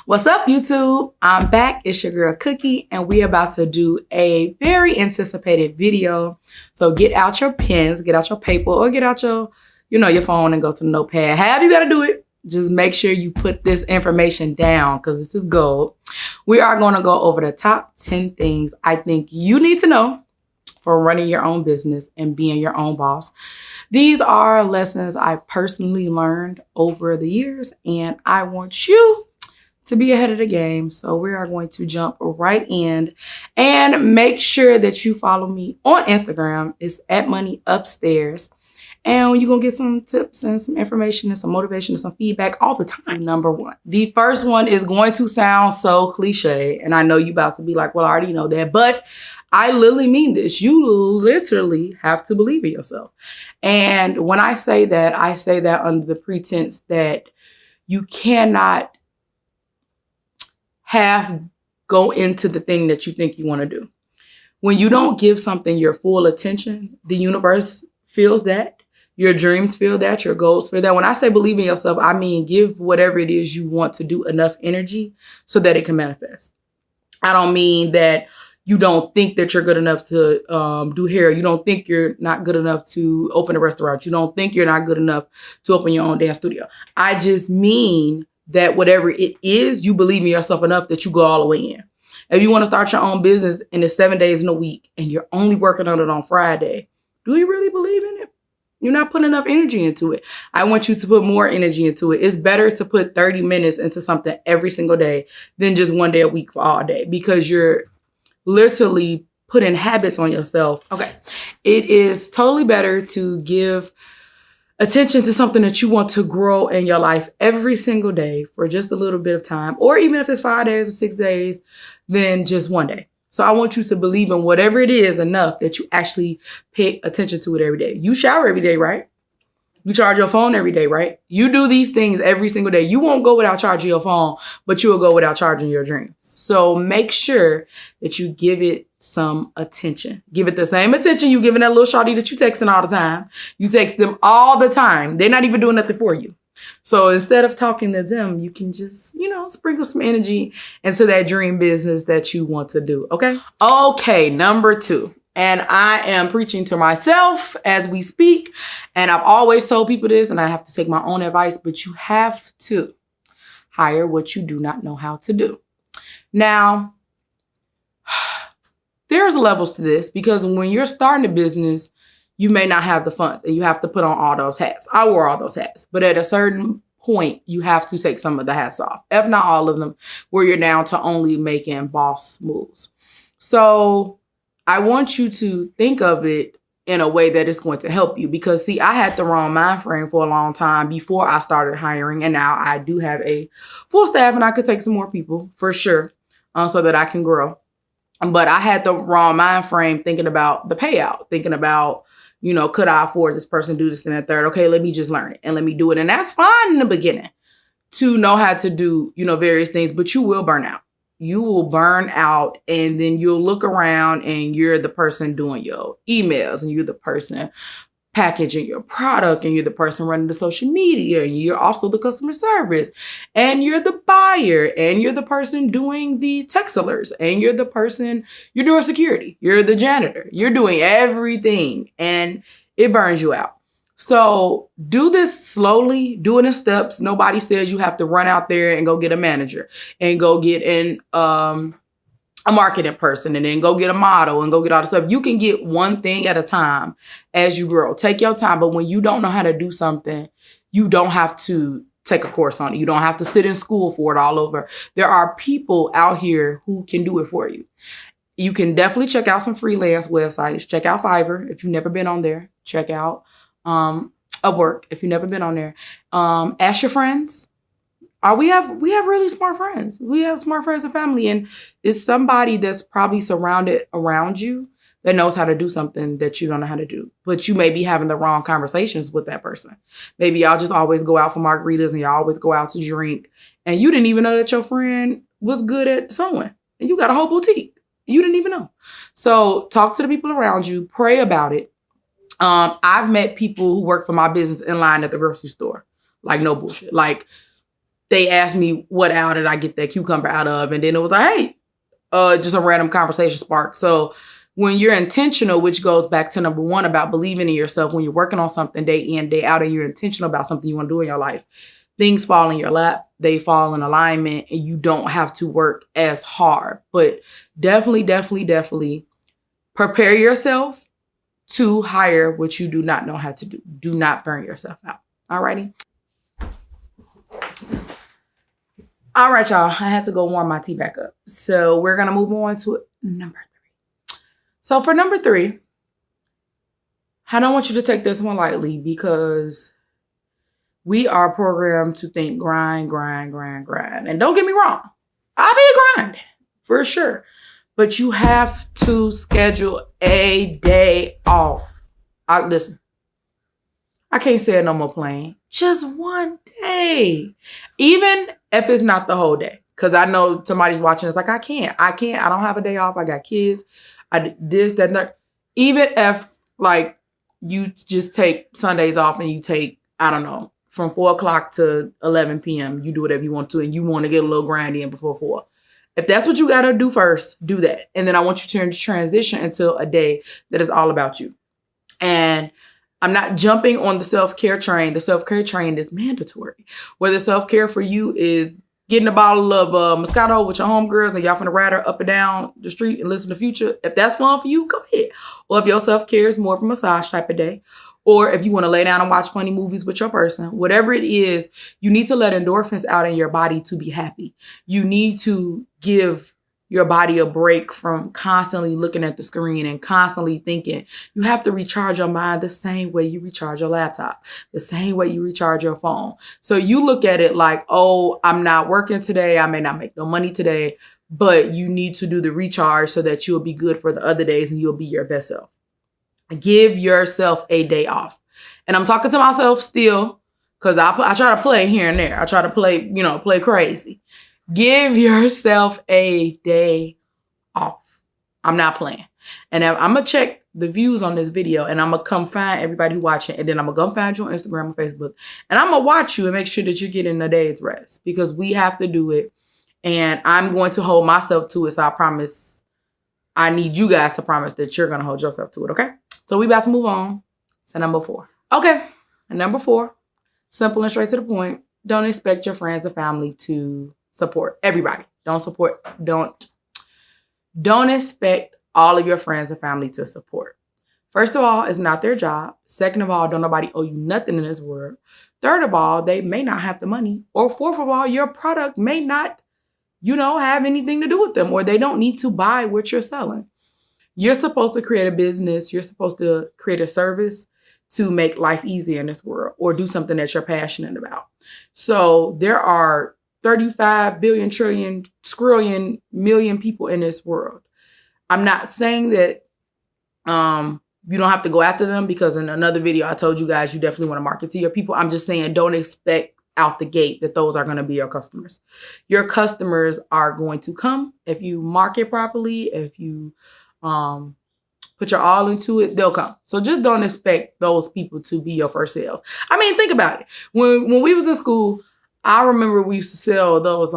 What's up, YouTube? I'm back. It's your girl Cookie, and we're about to do a very anticipated video. So get out your pens, get out your paper, or get out your, your phone and go to the notepad. However you got to do it. Just make sure you put this information down because this is gold. We are going to go over the top 10 things I think you need to know for running your own business and being your own boss. These are lessons I personally learned over the years, and I want you to be ahead of the game. So we are going to jump right in, and make sure that you follow me on Instagram. It's @moneyupstairs. And you're going to get some tips and some information and some motivation and some feedback all the time. Number one. The first one is going to sound so cliche. And I know you're about to be like, well, I already know that. But I literally mean this. You literally have to believe in yourself. And when I say that under the pretense that you cannot half go into the thing that you think you want to do. When you don't give something your full attention, the universe feels that. Your dreams feel that, your goals feel that. When I say believe in yourself, I mean give whatever it is you want to do enough energy so that it can manifest. I don't mean that you don't think that you're good enough to do hair. You don't think you're not good enough to open a restaurant. You don't think you're not good enough to open your own dance studio. I just mean that whatever it is, you believe in yourself enough that you go all the way in. If you want to start your own business and it's 7 days in a week and you're only working on it on Friday, do you really believe in it? You're not putting enough energy into it. I want you to put more energy into it. It's better to put 30 minutes into something every single day than just 1 day a week for all day, because you're literally putting habits on yourself. Okay. It is totally better to give attention to something that you want to grow in your life every single day for just a little bit of time, or even if it's 5 days or 6 days, than just 1 day. So I want you to believe in whatever it is enough that you actually pay attention to it every day. You shower every day, right? You charge your phone every day, right? You do these things every single day. You won't go without charging your phone, but you will go without charging your dreams. So make sure that you give it some attention. Give it the same attention you giving that little shawty that you texting all the time. You text them all the time. They're not even doing nothing for you. So instead of talking to them, you can just, sprinkle some energy into that dream business that you want to do. Okay. Okay. Number 2. And I am preaching to myself as we speak. And I've always told people this, and I have to take my own advice, but you have to hire what you do not know how to do. Now, there's levels to this, because when you're starting a business, you may not have the funds and you have to put on all those hats. I wore all those hats, but at a certain point, you have to take some of the hats off, if not all of them, where you're down to only making boss moves. So I want you to think of it in a way that is going to help you, because see, I had the wrong mind frame for a long time before I started hiring. And now I do have a full staff and I could take some more people for sure, so that I can grow. But I had the wrong mind frame thinking about the payout, thinking about, could I afford this person, do this and that third? Okay, let me just learn it and let me do it. And that's fine in the beginning to know how to do, various things, but you will burn out. You will burn out, and then you'll look around and you're the person doing your emails, and you're the person packaging your product, and you're the person running the social media, and you're also the customer service, and you're the buyer, and you're the person doing the text alerts, and you're doing security, you're the janitor, you're doing everything, and it burns you out. So do this slowly, do it in steps. Nobody says you have to run out there and go get a manager and go get a marketing person and then go get a model and go get all the stuff. You can get one thing at a time as you grow. Take your time. But when you don't know how to do something, you don't have to take a course on it. You don't have to sit in school for it all over. There are people out here who can do it for you. You can definitely check out some freelance websites. Check out Fiverr if you've never been on there. Check out Upwork if you've never been on there. Ask your friends. We have really smart friends. We have smart friends and family, and it's somebody that's probably surrounded around you that knows how to do something that you don't know how to do. But you may be having the wrong conversations with that person. Maybe y'all just always go out for margaritas and y'all always go out to drink, and you didn't even know that your friend was good at sewing, and you got a whole boutique. You didn't even know. So talk to the people around you. Pray about it. I've met people who work for my business in line at the grocery store. Like, no bullshit. Like, they asked me what owl did I get that cucumber out of, and then it was like, hey, just a random conversation spark. So when you're intentional, which goes back to number one about believing in yourself, when you're working on something day in, day out, and you're intentional about something you want to do in your life, things fall in your lap, they fall in alignment, and you don't have to work as hard. But definitely prepare yourself to hire what you do not know how to do. Do not burn yourself out. Alrighty. All right, y'all. I had to go warm my tea back up. So we're going to move on to number 3. So for number 3, I don't want you to take this one lightly because we are programmed to think grind. And don't get me wrong. I'll be a grind for sure. But you have to schedule a day off. Listen, I can't say it no more plain. Just one day. Even if it's not the whole day. Because I know somebody's watching. It's like, I can't. I don't have a day off. I got kids. I did this, that, and that. Even if, like, you just take Sundays off and you take, I don't know, from 4 o'clock to 11 p.m. You do whatever you want to. And you want to get a little grind in before 4. If that's what you got to do first, do that. And then I want you to transition into a day that is all about you. And I'm not jumping on the self-care train. The self-care train is mandatory. Whether self-care for you is getting a bottle of Moscato with your homegirls and y'all finna ride her up and down the street and listen to Future. If that's fun for you, go ahead. Or if your self-care is more of a massage type of day. Or if you want to lay down and watch funny movies with your person. Whatever it is, you need to let endorphins out in your body to be happy. You need to give your body a break from constantly looking at the screen and constantly thinking. You have to recharge your mind the same way you recharge your laptop, the same way you recharge your phone. So you look at it like, oh, I'm not working today. I may not make no money today, but you need to do the recharge so that you'll be good for the other days and you'll be your best self. Give yourself a day off. And I'm talking to myself still because I try to play here and there. I try to play, play crazy. Give yourself a day off. I'm not playing. And I'm going to check the views on this video and I'm going to come find everybody who's watching. And then I'm going to go find you on Instagram or Facebook. And I'm going to watch you and make sure that you're getting a day's rest because we have to do it. And I'm going to hold myself to it. So I promise, I need you guys to promise that you're going to hold yourself to it. Okay. So we about to move on to number 4. Okay. And number 4, simple and straight to the point. Don't expect your friends and family to support everybody. Don't expect all of your friends and family to support. First of all, it's not their job. Second of all, don't nobody owe you nothing in this world. Third of all, they may not have the money. Or fourth of all, your product may not, have anything to do with them, or they don't need to buy what you're selling. You're supposed to create a business. You're supposed to create a service to make life easier in this world or do something that you're passionate about. So there are 35 billion, trillion, skrillion, million people in this world. I'm not saying that you don't have to go after them because in another video, I told you guys you definitely want to market to your people. I'm just saying don't expect out the gate that those are going to be your customers. Your customers are going to come if you market properly, if you put your all into it, they'll come. So just don't expect those people to be your first sales. I mean, think about it. When we was in school, I remember we used to sell those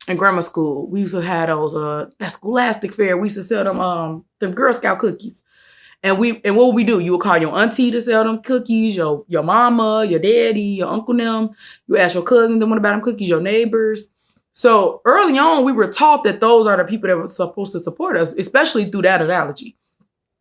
in grammar school. We used to have those that Scholastic Fair. We used to sell them Girl Scout cookies. And what would we do? You would call your auntie to sell them cookies, your mama, your daddy, your uncle them. You ask your cousin them about them cookies, your neighbors. So early on, we were taught that those are the people that were supposed to support us, especially through that analogy.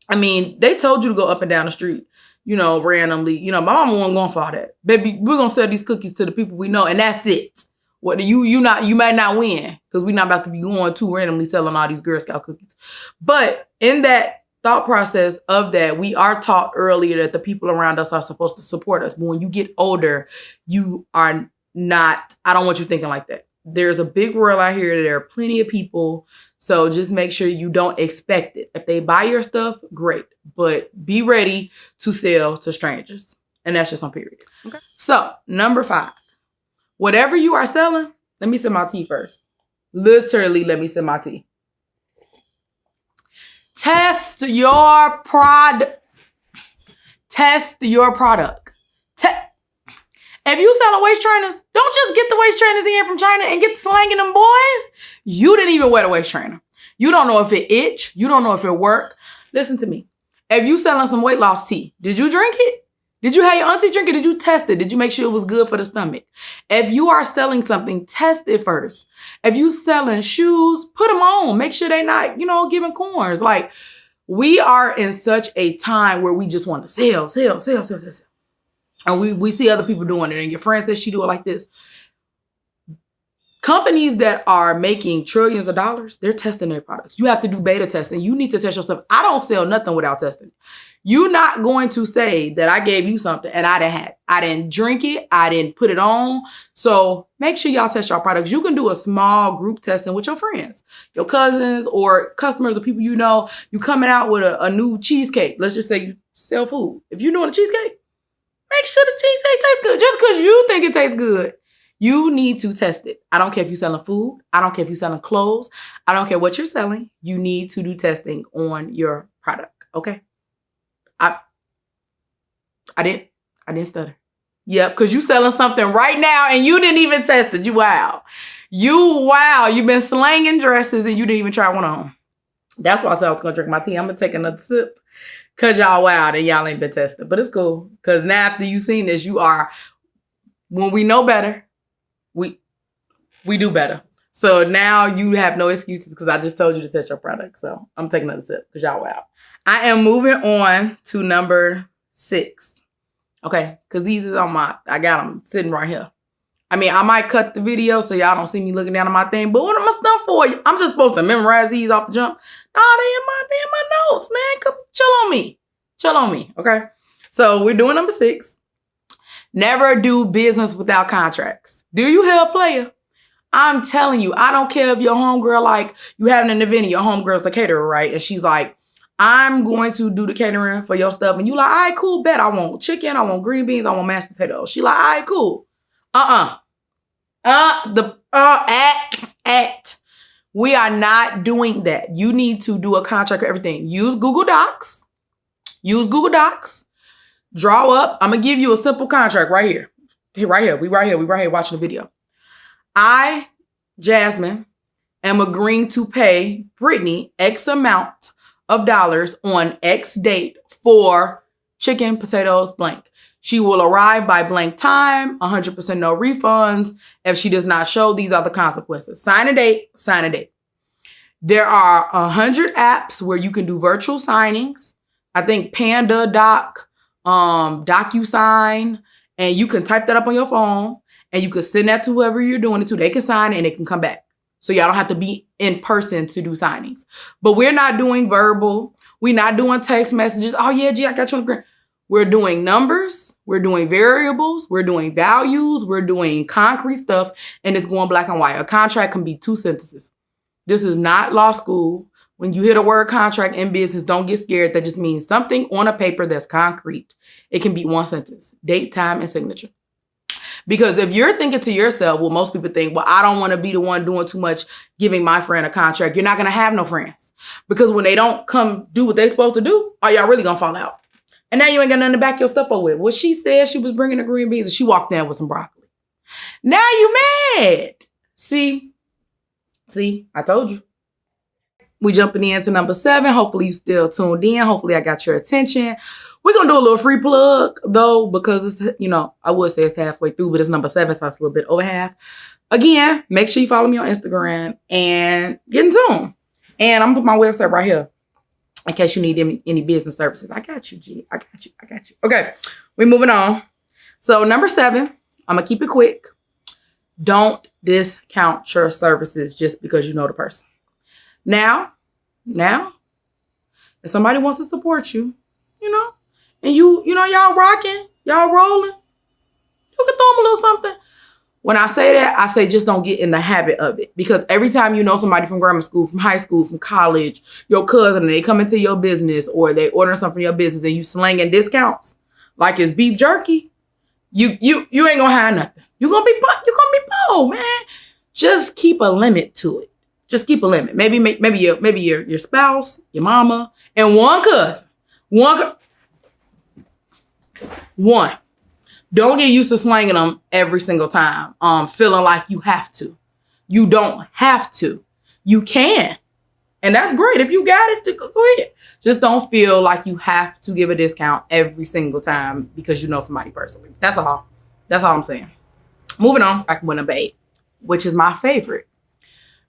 I mean, they told you to go up and down the street, randomly. My mama wasn't going for all that. Baby, we're going to sell these cookies to the people we know, and that's it. What you might not win because we're not about to be going too randomly selling all these Girl Scout cookies. But in that thought process of that, we are taught earlier that the people around us are supposed to support us. But when you get older, you are not, I don't want you thinking like that. There's a big world out here. There are plenty of people. So just make sure you don't expect it. If they buy your stuff, great. But be ready to sell to strangers. And that's just on period. Okay. So number 5, whatever you are selling, let me sip my tea first. Literally, let me sip my tea. Test your product. Test your product. If you selling waist trainers, don't just get the waist trainers in from China and get the slang in them boys. You didn't even wear the waist trainer. You don't know if it itch. You don't know if it work. Listen to me. If you selling some weight loss tea, did you drink it? Did you have your auntie drink it? Did you test it? Did you make sure it was good for the stomach? If you are selling something, test it first. If you selling shoes, put them on. Make sure they not, giving corns. Like, we are in such a time where we just want to sell. And we see other people doing it. And your friend says she do it like this. Companies that are making trillions of dollars, they're testing their products. You have to do beta testing. You need to test yourself. I don't sell nothing without testing. You're not going to say that I gave you something and I didn't have it. I didn't drink it. I didn't put it on. So make sure y'all test your products. You can do a small group testing with your friends, your cousins or customers or people you know. You coming out with a new cheesecake. Let's just say you sell food. If you're doing a cheesecake, make sure the cheesecake tastes good. Just because you think it tastes good, you need to test it. I don't care if you're selling food. I don't care if you're selling clothes. I don't care what you're selling. You need to do testing on your product, okay? I didn't stutter. Yep, because you selling something right now and you didn't even test it. Wow. You've been slanging dresses and you didn't even try one on. That's why I said I was going to drink my tea. I'm going to take another sip because y'all wild and y'all ain't been tested. But it's cool because now after you seen this, when we know better, we do better. So now you have no excuses because I just told you to test your product. So I'm taking another sip because y'all wild. I am moving on to number 6. Okay, because these is I got them sitting right here. I mean, I might cut the video so y'all don't see me looking down at my thing, but what am I stuff for? I'm just supposed to memorize these off the jump. Nah, they in my notes, man. Come chill on me, okay? So we're doing number 6. Never do business without contracts. Do you hear a player? I'm telling you, I don't care if your homegirl, like, you having an event and your homegirl's a caterer, right? And she's like, I'm going to do the catering for your stuff. And you like, all right, cool, bet. I want chicken. I want green beans. I want mashed potatoes. She like, all right, cool. We are not doing that. You need to do a contract for everything. Use Google Docs. Draw up. I'm going to give you a simple contract right here. We right here watching the video. I, Jasmine, am agreeing to pay Brittany X amount of dollars on X date for chicken, potatoes, blank. She will arrive by blank time, 100% no refunds. If she does not show, these are the consequences. Sign a date. There are 100 apps where you can do virtual signings. I think Panda Doc, DocuSign, and you can type that up on your phone and you can send that to whoever you're doing it to. They can sign it and it can come back. So y'all don't have to be in person to do signings. But we're not doing verbal. We're not doing text messages. Oh, yeah, G, I got you on the green. We're doing numbers. We're doing variables. We're doing values. We're doing concrete stuff. And it's going black and white. A contract can be 2 sentences. This is not law school. When you hear the word contract in business, don't get scared. That just means something on a paper that's concrete. It can be 1 sentence. Date, time, and signature. Because if you're thinking to yourself, well, most people think, well, I don't want to be the one doing too much, giving my friend a contract. You're not going to have no friends. Because when they don't come do what they're supposed to do, are y'all really going to fall out? And now you ain't got nothing to back your stuff up with. Well, she said she was bringing the green beans and she walked in with some broccoli. Now you mad. See, I told you. We jumping into number 7. Hopefully you still tuned in. Hopefully I got your attention. We're going to do a little free plug, though, because it's, I would say it's halfway through, but it's number 7, so it's a little bit over half. Again, make sure you follow me on Instagram and get in tune. And I'm going to put my website right here in case you need any business services. I got you, G. I got you. Okay, we're moving on. So number 7, I'm going to keep it quick. Don't discount your services just because you know the person. Now, if somebody wants to support you, and y'all rocking, y'all rolling, you can throw them a little something. When I say that, I say just don't get in the habit of it. Because every time you know somebody from grammar school, from high school, from college, your cousin, and they come into your business or they order something from your business and you slanging discounts like it's beef jerky, you ain't gonna have nothing. You're gonna be bold, man. Just keep a limit to it. Just keep a limit. Maybe your spouse, your mama, and one cousin. One. Don't get used to slanging them every single time, feeling like you have to. You don't have to. You can. And that's great. If you got it, go ahead. Just don't feel like you have to give a discount every single time because you know somebody personally. That's all. That's all I'm saying. Moving on, back with number 8, which is my favorite.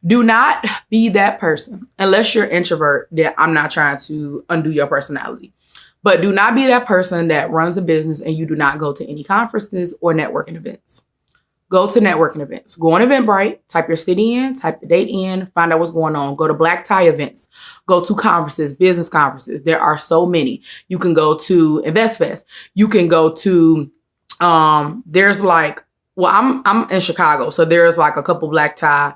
Do not be that person, unless you're an introvert, that I'm not trying to undo your personality. But do not be that person that runs a business and you do not go to any conferences or networking events. Go to networking events. Go on Eventbrite, type your city in, type the date in, find out what's going on. Go to black tie events. Go to conferences, business conferences. There are so many. You can go to InvestFest. You can go to, there's like, well, I'm in Chicago, so there's like a couple black tie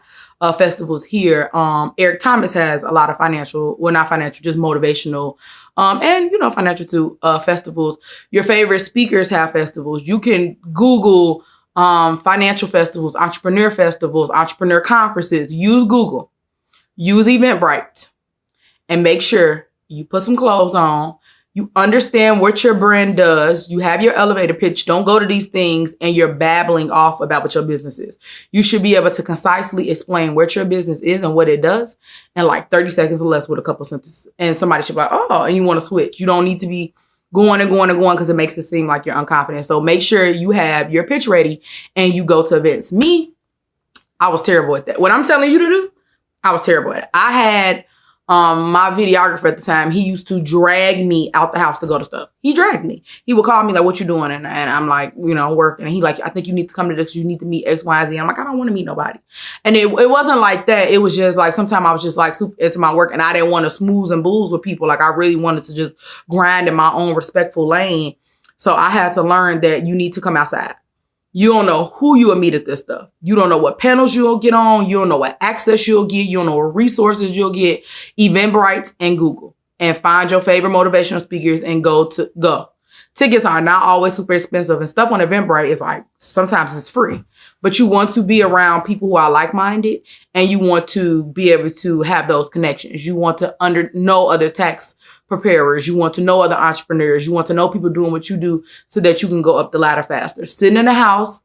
festivals here. Eric Thomas has a lot of financial, well, not financial, just motivational, and, you know, financial too, festivals. Your favorite speakers have festivals. You can Google financial festivals, entrepreneur conferences. Use Google, use Eventbrite, and make sure you put some clothes on. You understand what your brand does. You have your elevator pitch. Don't go to these things and you're babbling off about what your business is. You should be able to concisely explain what your business is and what it does in like 30 seconds or less with a couple sentences. And somebody should be like, oh, and you want to switch. You don't need to be going because it makes it seem like you're unconfident. So make sure you have your pitch ready and you go to events. Me, I was terrible at that. What I'm telling you to do, I was terrible at it. I had my videographer at the time, he used to drag me out the house to go to stuff. He dragged me. He would call me like, what you doing? And I'm like, you know, working. And he like, I think you need to come to this. You need to meet X, Y, Z. I'm like, I don't want to meet nobody. And it wasn't like that. It was just like, sometimes I was just like super into my work and I didn't want to smooth and booze with people. Like I really wanted to just grind in my own respectful lane. So I had to learn that you need to come outside. You don't know who you will meet at this stuff. You don't know what panels you'll get on. You don't know what access you'll get. You don't know what resources you'll get. Eventbrite and Google. And find your favorite motivational speakers and go. Tickets are not always super expensive. And stuff on Eventbrite is like, sometimes it's free. But you want to be around people who are like-minded. And you want to be able to have those connections. You want to know other tax preparers. You want to know other entrepreneurs. You want to know people doing what you do so that you can go up the ladder faster. Sitting in the house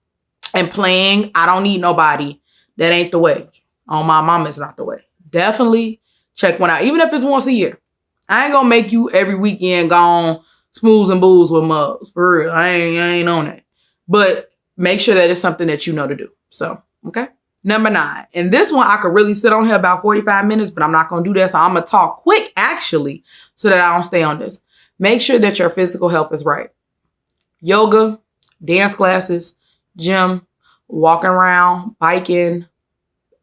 and playing, I don't need nobody, that ain't the way. On my mama, it's not the way. Definitely check one out, even if it's once a year. I ain't gonna make you every weekend gone smooths and booze with mugs. For real, I ain't on it. But make sure that it's something that you know to do. So, okay. Number 9. And this one, I could really sit on here about 45 minutes, but I'm not going to do that. So I'm going to talk quick, actually, so that I don't stay on this. Make sure that your physical health is right. Yoga, dance classes, gym, walking around, biking,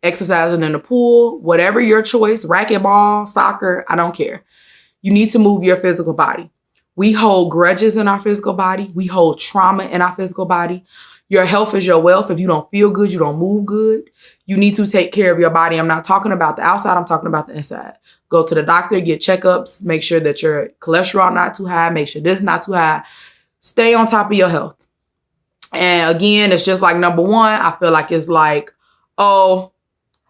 exercising in the pool, whatever your choice, racquetball, soccer, I don't care. You need to move your physical body. We hold grudges in our physical body. We hold trauma in our physical body. Your health is your wealth. If you don't feel good, you don't move good. You need to take care of your body. I'm not talking about the outside. I'm talking about the inside. Go to the doctor, get checkups, make sure that your cholesterol not too high, make sure this not too high. Stay on top of your health. And again, it's just like number 1. I feel like it's like, oh,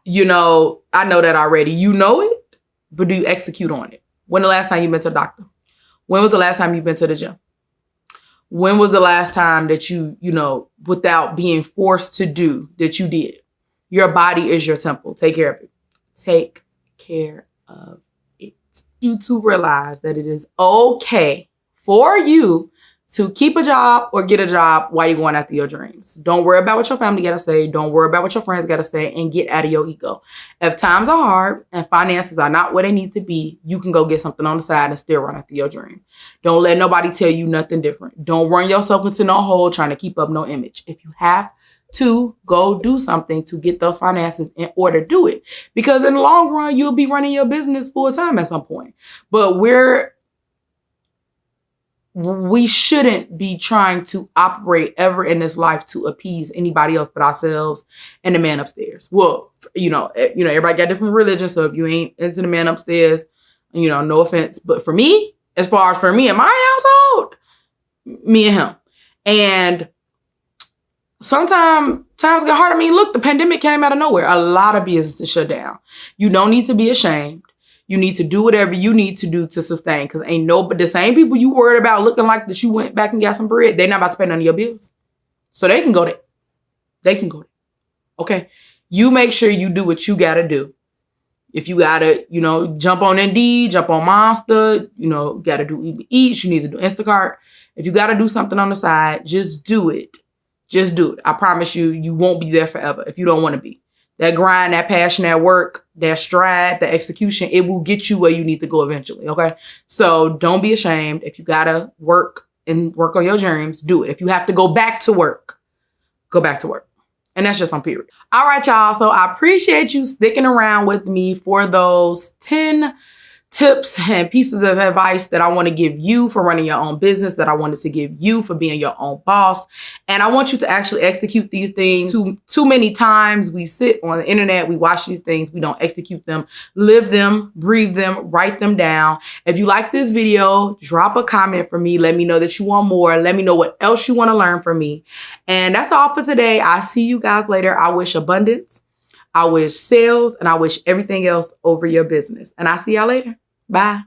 you know, I know that already. You know it, but do you execute on it? When the last time you've been to the doctor? When was the last time you've been to the gym? When was the last time that you know, without being forced to do, that you did? Your body is your temple. Take care of it. Take care of it. You to realize that it is okay for you to keep a job or get a job while you're going after your dreams. Don't worry about what your family got to say. Don't worry about what your friends got to say, and get out of your ego. If times are hard and finances are not where they need to be, you can go get something on the side and still run after your dream. Don't let nobody tell you nothing different. Don't run yourself into no hole trying to keep up no image. If you have to go do something to get those finances in order, do it. Because in the long run, you'll be running your business full time at some point. But we shouldn't be trying to operate ever in this life to appease anybody else but ourselves and the man upstairs. Well, you know, everybody got different religions. So if you ain't into the man upstairs, you know, no offense. But for me, as far as for me and my household, me and him. And sometimes times get hard. I mean, look, the pandemic came out of nowhere. A lot of businesses shut down. You don't need to be ashamed. You need to do whatever you need to do to sustain. Because but the same people you worried about looking like that you went back and got some bread, they're not about to pay none of your bills. So they can go there. They can go there. Okay? You make sure you do what you got to do. If you got to, jump on Indeed, jump on Monster, got to do Uber Eats, you need to do Instacart. If you got to do something on the side, just do it. Just do it. I promise you, you won't be there forever if you don't want to be. That grind, that passion, that work, that stride, the execution, it will get you where you need to go eventually, okay? So don't be ashamed. If you got to work on your dreams, do it. If you have to go back to work, go back to work. And that's just on period. All right, y'all. So I appreciate you sticking around with me for those 10 tips and pieces of advice that I want to give you for running your own business, that I wanted to give you for being your own boss. And I want you to actually execute these things. Too many times we sit on the internet, we watch these things, we don't execute them, live them, breathe them, write them down. If you like this video, drop a comment for me. Let me know that you want more. Let me know what else you want to learn from me. And that's all for today. I'll see you guys later. I wish abundance, I wish sales, and I wish everything else over your business. And I'll see y'all later. Bye.